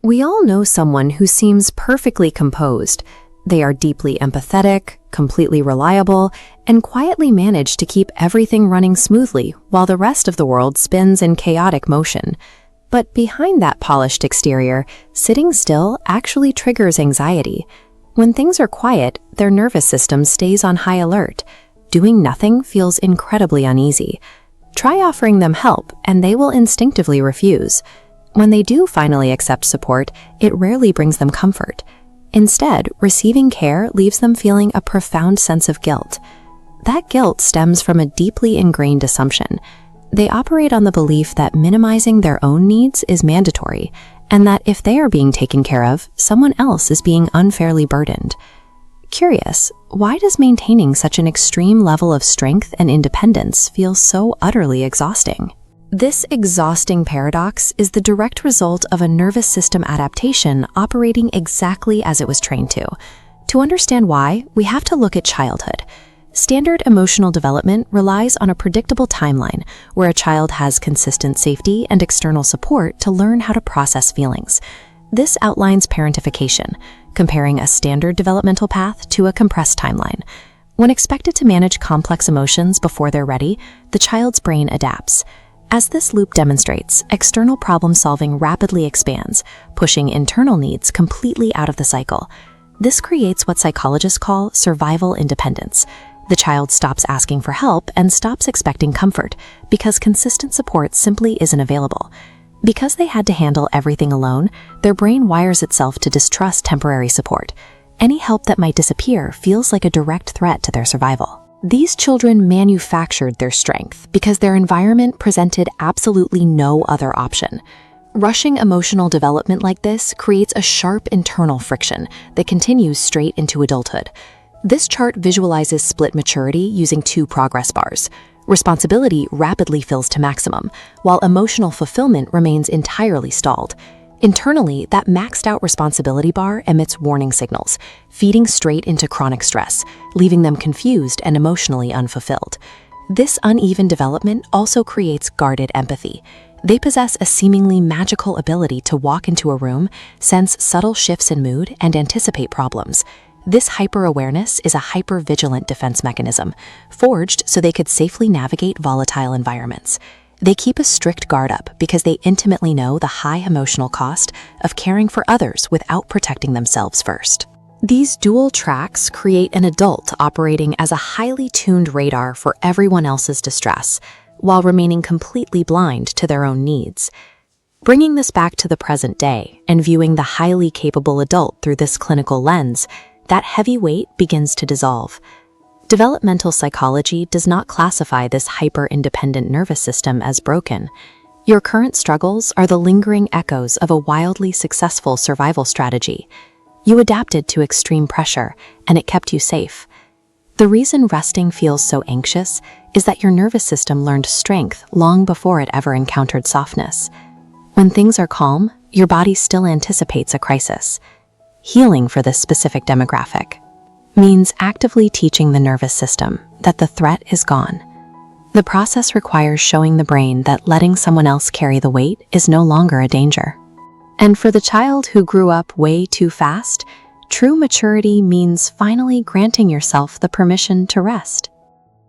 We all know someone who seems perfectly composed. They are deeply empathetic, completely reliable, and quietly manage to keep everything running smoothly while the rest of the world spins in chaotic motion. But behind that polished exterior, sitting still actually triggers anxiety. When things are quiet, their nervous system stays on high alert. Doing nothing feels incredibly uneasy. Try offering them help, and they will instinctively refuse. When they do finally accept support, it rarely brings them comfort. Instead, receiving care leaves them feeling a profound sense of guilt. That guilt stems from a deeply ingrained assumption. They operate on the belief that minimizing their own needs is mandatory, and that if they are being taken care of, someone else is being unfairly burdened. Curious, why does maintaining such an extreme level of strength and independence feel so utterly exhausting? This exhausting paradox is the direct result of a nervous system adaptation operating exactly as it was trained to. To understand why, we have to look at childhood. Standard emotional development relies on a predictable timeline where a child has consistent safety and external support to learn how to process feelings. This outlines parentification, comparing a standard developmental path to a compressed timeline. When expected to manage complex emotions before they're ready, the child's brain adapts. As this loop demonstrates, external problem-solving rapidly expands, pushing internal needs completely out of the cycle. This creates what psychologists call survival independence. The child stops asking for help and stops expecting comfort because consistent support simply isn't available. Because they had to handle everything alone, their brain wires itself to distrust temporary support. Any help that might disappear feels like a direct threat to their survival. These children manufactured their strength because their environment presented absolutely no other option. Rushing emotional development like this creates a sharp internal friction that continues straight into adulthood. This chart visualizes split maturity using two progress bars. Responsibility rapidly fills to maximum, while emotional fulfillment remains entirely stalled. Internally, that maxed-out responsibility bar emits warning signals, feeding straight into chronic stress, leaving them confused and emotionally unfulfilled. This uneven development also creates guarded empathy. They possess a seemingly magical ability to walk into a room, sense subtle shifts in mood, and anticipate problems. This hyper-awareness is a hyper-vigilant defense mechanism, forged so they could safely navigate volatile environments. They keep a strict guard up because they intimately know the high emotional cost of caring for others without protecting themselves first. These dual tracks create an adult operating as a highly tuned radar for everyone else's distress, while remaining completely blind to their own needs. Bringing this back to the present day and viewing the highly capable adult through this clinical lens, that heavy weight begins to dissolve. Developmental psychology does not classify this hyper-independent nervous system as broken. Your current struggles are the lingering echoes of a wildly successful survival strategy. You adapted to extreme pressure, and it kept you safe. The reason resting feels so anxious is that your nervous system learned strength long before it ever encountered softness. When things are calm, your body still anticipates a crisis. Healing for this specific demographic means actively teaching the nervous system that the threat is gone. The process requires showing the brain that letting someone else carry the weight is no longer a danger. And for the child who grew up way too fast, true maturity means finally granting yourself the permission to rest.